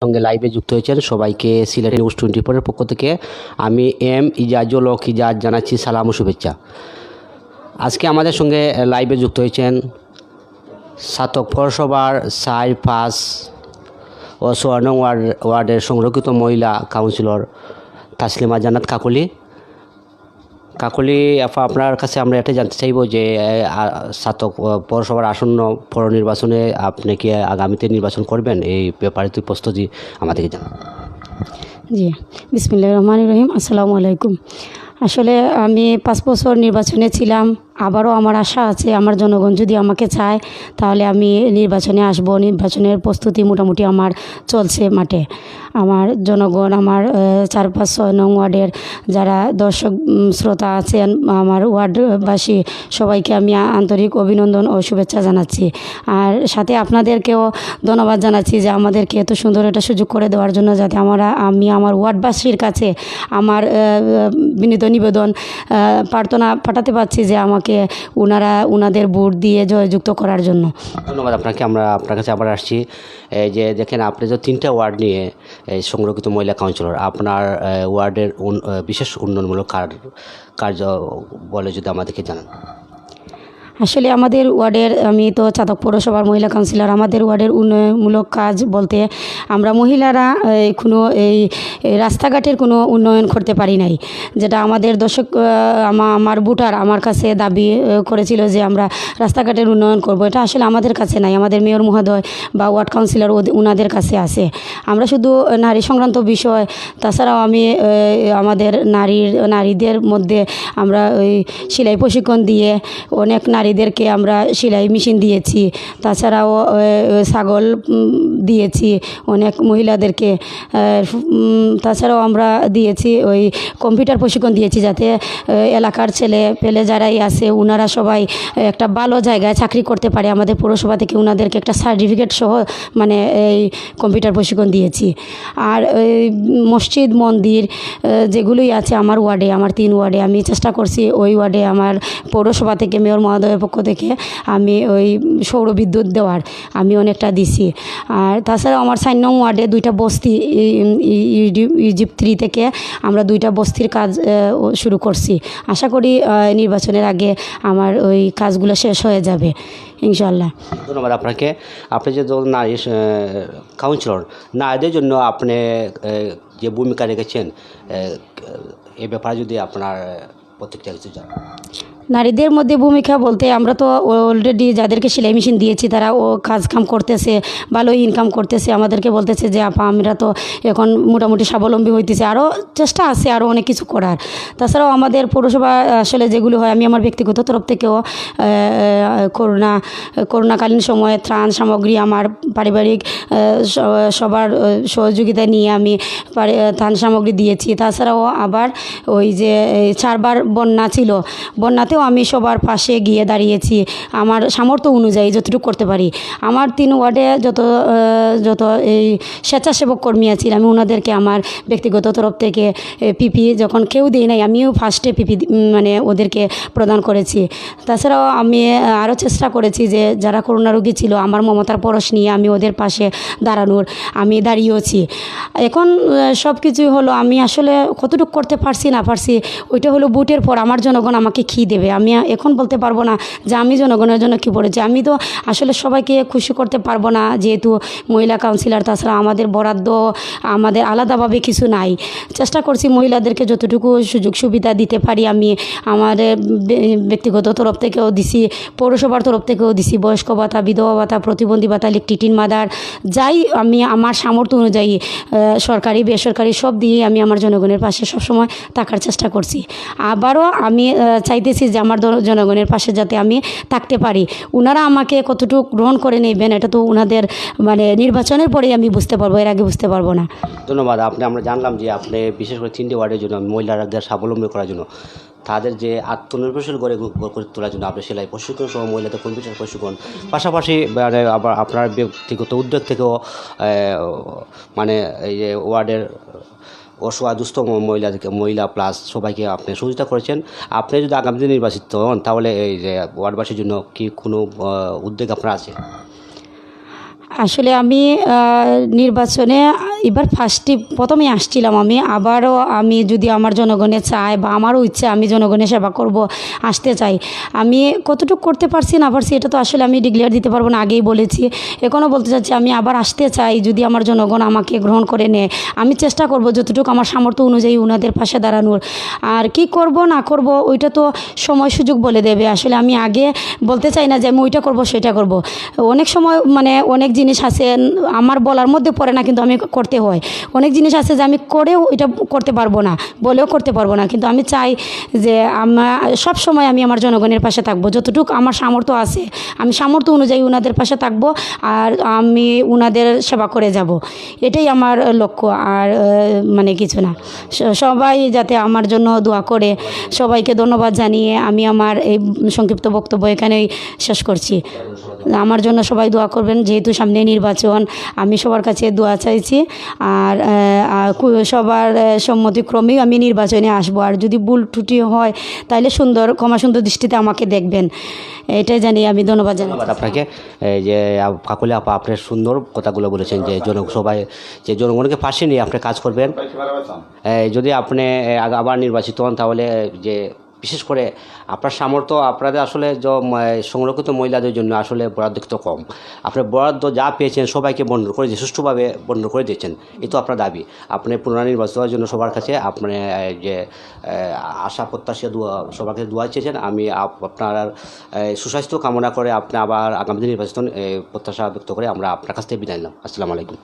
সঙ্গে লাইভে যুক্ত হয়েছেন সবাইকে সিলেট নিউজ 24 পক্ষ থেকে আমি এম ইজাজুল হক ইজাজ জানাচ্ছি সালাম ও শুভেচ্ছা। আজকে আমাদের সঙ্গে লাইভে যুক্ত হয়েছেন সাতক পৌরসভার 4-5 ও 6 নং ওয়ার্ডের সংরক্ষিত মহিলা কাউন্সিলর তাসলিমা জান্নাত কাকলি। আপা, আপনার কাছে আমরা এটা জানতে চাইব যে সাতক পৌরসভার আসন্ন পৌর নির্বাচনে আপনি কি আগামীতে নির্বাচন করবেন, এই ব্যাপারে তুই প্রস্তুতি আমাদেরকে জানান। জি, বিসমিল্লাহির রহমানির রহিম। আসসালামু আলাইকুম। আসলে আমি 5 বছর নির্বাচনে ছিলাম। আবারও আমার আশা আছে, আমার জনগণ যদি আমাকে চায় তাহলে আমি নির্বাচনে আসব। নির্বাচনের প্রস্তুতি মোটামুটি আমার চলছে মাঠে। আমার জনগণ, আমার 4-5-6 নং ওয়ার্ডের যারা দর্শক শ্রোতা আছেন, আমার ওয়ার্ডবাসী, সবাইকে আমি আন্তরিক অভিনন্দন ও শুভেচ্ছা জানাচ্ছি। আর সাথে আপনাদেরকেও ধন্যবাদ জানাচ্ছি যে আমাদেরকে এত সুন্দর একটা সুযোগ করে দেওয়ার জন্য, যাতে আমি আমার ওয়ার্ডবাসীর কাছে আমার বিনীত নিবেদন প্রার্থনা পাঠাতে পারছি যে আমাকে ওনাদের ভোট দিয়ে জয়যুক্ত করার জন্য। ধন্যবাদ আপনাকে। আমরা আপনার কাছে আবার আসছি। যে দেখেন, আপনি তো 3টা ওয়ার্ড নিয়ে সংরক্ষিত মহিলা কাউন্সিলর, আপনার ওয়ার্ডের বিশেষ উন্নয়নমূলক কার্য বলে যদি আমাদেরকে জানান। আসলে আমাদের ওয়ার্ডের, আমি তো চাতক পৌরসভার মহিলা কাউন্সিলর, আমাদের ওয়ার্ডের উন্নয়নমূলক কাজ বলতে আমরা মহিলারা কোনো এই রাস্তাঘাটের কোনো উন্নয়ন করতে পারি নাই। যেটা আমাদের দর্শক, আমার ভোটার আমার কাছে দাবি করেছিল যে আমরা রাস্তাঘাটের উন্নয়ন করব। এটা আসলে আমাদের কাছে নাই, আমাদের মেয়র মহোদয় বা ওয়ার্ড কাউন্সিলর ওনাদের কাছে আছে। আমরা শুধু নারী সংক্রান্ত বিষয়, তাছাড়াও আমি আমাদের নারীদের মধ্যে আমরা ওই সেলাই প্রশিক্ষণ দিয়ে অনেক নারীদেরকে আমরা সেলাই মেশিন দিয়েছি। তাছাড়াও ছাগল দিয়েছি অনেক মহিলাদেরকে। তাছাড়াও আমরা দিয়েছি ওই কম্পিউটার প্রশিক্ষণ দিয়েছি, যাতে এলাকার ছেলে পেলে যারাই আছে ওনারা সবাই একটা ভালো জায়গায় চাকরি করতে পারে। আমাদের পৌরসভা থেকে ওনাদেরকে একটা সার্টিফিকেট সহ মানে এই কম্পিউটার প্রশিক্ষণ দিয়েছি। আর মসজিদ মন্দির যেগুলোই আছে আমার ওয়ার্ডে, আমার 3 ওয়ার্ডে, আমি চেষ্টা করছি ওই ওয়ার্ডে আমার পৌরসভা থেকে মেয়র মহোদয়ের পক্ষ থেকে আমি ওই সৌর বিদ্যুৎ দেওয়ার আমি অনেকটা দিছি। আর তাছাড়াও আমার 4 নং ওয়ার্ডে 2টা বস্তি, ইজিপ্ট 3 থেকে আমরা 2টা বস্তির কাজ শুরু করছি। আশা করি নির্বাচনের আগে আমার ওই কাজগুলো শেষ হয়ে যাবে ইনশাল্লাহ। ধন্যবাদ আপনাকে। আপনি যে নারী কাউন্সিলর, নারীদের জন্য আপনি যে ভূমিকা রেখেছেন, এ ব্যাপারে যদি আপনার প্রত্যেকটা কিছু জানেন। নারীদের মধ্যে ভূমিকা বলতে আমরা তো অলরেডি যাদেরকে সেলাই মেশিন দিয়েছি তারা কাজ কাম করতেছে, ভালো ইনকাম করতেছে। আমাদেরকে বলতেছে যে আপা আমরা তো এখন মোটামুটি স্বাবলম্বী হইতেছে, আরও চেষ্টা আছে আরও অনেক কিছু করার। তাছাড়াও আমাদের পৌরসভা আসলে যেগুলো হয়, আমি আমার ব্যক্তিগত তরফ থেকেও করোনাকালীন সময়ে ত্রাণ সামগ্রী আমার পারিবারিক সবার সহযোগিতা নিয়ে আমি ত্রাণ সামগ্রী দিয়েছি। তাছাড়াও আবার ওই যে 4 বার বন্যা ছিল, বন্যাতেও আমি সবার পাশে গিয়ে দাঁড়িয়েছি আমার সামর্থ্য অনুযায়ী যতটুকু করতে পারি। আমার 3 ওয়ার্ডে যত এই স্বেচ্ছাসেবক কর্মী আছেন, আমি ওনাদেরকে আমার ব্যক্তিগত তরফ থেকে পিপি যখন কেউ দেয় নাই, আমিও ফার্স্টে পিপি মানে ওদেরকে প্রদান করেছি। তাছাড়াও আমি আরও চেষ্টা করেছি যে যারা করোনা রোগী ছিল, আমার মমতার পরশ নিয়ে আমি ওদের পাশে দাঁড়ানোর আমি দাঁড়িয়েছি। এখন সব কিছুই হলো, আমি আসলে কতটুকু করতে পারছি না পারছি ওইটা হলো ভোটের পর আমার জনগণ আমাকে কী দেবে। আমি এখন বলতে পারবো না যে আমি জনগণের জন্য কী করেছি। আমি তো আসলে সবাইকে খুশি করতে পারবো না, যেহেতু মহিলা কাউন্সিলর। তাছাড়া আমাদের বরাদ্দ আমাদের আলাদাভাবে কিছু নাই। চেষ্টা করছি মহিলাদেরকে যতটুকু সুযোগ সুবিধা দিতে পারি আমি আমার ব্যক্তিগত তরফ থেকেও দিছি, পৌরসভার তরফ থেকেও দিছি। বয়স্ক ভাতা, বিধবা ভাতা, প্রতিবন্ধী ভাতা, টিটিন মাদার, যাই আমি আমার সামর্থ্য অনুযায়ী সরকারি বেসরকারি সব দিয়ে আমি আমার জনগণের পাশে সবসময় থাকার চেষ্টা করছি। আবারও আমি চাইতেছি যে আমার জনগণের পাশে যাতে আমি থাকতে পারি। ওনারা আমাকে কতটুকু গ্রহণ করে নেবেন এটা তো ওনাদের মানে নির্বাচনের পরেই আমি বুঝতে পারবো, এর আগে বুঝতে পারবো না। ধন্যবাদ। আমরা জানলাম যে আপনি বিশেষ করে 3টে ওয়ার্ডের জন্য মহিলাদের স্বাবলম্বী করার জন্য, তাদের যে আত্মনির্ভরশীল করে তোলার জন্য আপনি সেলাই প্রশিক্ষণ সহ মহিলাদের কম্পিউটার প্রশিক্ষণ, পাশাপাশি মানে আবার আপনার ব্যক্তিগত উদ্যোগ থেকেও মানে এই যে ওয়ার্ডের অসহায় দুস্থ মহিলা প্লাস সবাইকে আপনি সহযোগিতা করেছেন। আপনি যদি আগামী দিনে নির্বাচিত হন তাহলে এই যে ওয়ার্ডবাসীর জন্য কি কোনো উদ্যোগ আপনার আছে? আসলে আমি নির্বাচনে এবার প্রথমে আসছিলাম আমি, আবারও আমি যদি আমার জনগণে চায় বা আমারও ইচ্ছে আমি জনগণের সেবা করব, আসতে চাই। আমি কতটুকু করতে পারছি না পারছি এটা তো আসলে আমি ডিক্লেয়ার দিতে পারবো না, আগেই বলেছি। এখনও বলতে চাচ্ছি আমি আবার আসতে চাই, যদি আমার জনগণ আমাকে গ্রহণ করে নেয়। আমি চেষ্টা করব যতটুকু আমার সামর্থ্য অনুযায়ী ওনাদের পাশে দাঁড়ানোর। আর কি করব না করব ওইটা তো সময় সুযোগ বলে দেবে। আসলে আমি আগে বলতে চাই না যে আমি ওইটা করব সেটা করব। অনেক সময় মানে অনেক জিনিস আছে আমার বলার মধ্যে পড়ে না, কিন্তু আমি করতে হয়। অনেক জিনিস আছে যে আমি করেও এটা করতে পারবো না, বলেও করতে পারবো না, কিন্তু আমি চাই যে সব সময় আমি আমার জনগণের পাশে থাকবো। যতটুকু আমার সামর্থ্য আছে আমি সামর্থ্য অনুযায়ী ওনাদের পাশে থাকবো, আর আমি ওনাদের সেবা করে যাব, এটাই আমার লক্ষ্য। আর মানে কিছু না। সবাই যাতে আমার জন্য দোয়া করে। সবাইকে ধন্যবাদ জানিয়ে আমি আমার এই সংক্ষিপ্ত বক্তব্য এখানেই শেষ করছি। আমার জন্য সবাই দোয়া করবেন, যেহেতু সামনে নির্বাচন, আমি সবার কাছে দোয়া চাইছি। আর সবার সম্মতিক্রমেই আমি নির্বাচনে আসবো। আর যদি ভুল ত্রুটি হয় তাহলে ক্ষমা সুন্দর দৃষ্টিতে আমাকে দেখবেন, এটাই জানিয়ে আমি ধন্যবাদ জানাই। ধন্যবাদ আপনাকে। এই যে কাকুলি আপা আপনি সুন্দর কথাগুলো বলেছেন যে সবাই যে জনগণকে পাশে নিয়ে আপনি কাজ করবেন। যদি আপনি আবার নির্বাচিত হন তাহলে যে বিশেষ করে আপনার সামর্থ্য, আপনাদের আসলে সংরক্ষিত মহিলাদের জন্য আসলে বরাদ্দ তো কম। আপনি বরাদ্দ যা পেয়েছেন সবাইকে বন্টন করে দিয়ে সুষ্ঠুভাবে বন্টন করে দিয়েছেন, এই তো আপনার দাবি। আপনি পুনর্নির্বাচিত হওয়ার জন্য সবার কাছে আপনি যে আশা প্রত্যাশা সবার কাছে দোয়া চেয়েছেন। আমি আপনার সুস্বাস্থ্য কামনা করে আপনি আবার আগামী দিন নির্বাচন প্রত্যাশা ব্যক্ত করে আমরা আপনার কাছ থেকে বিদায় নিলাম। আসসালামু আলাইকুম।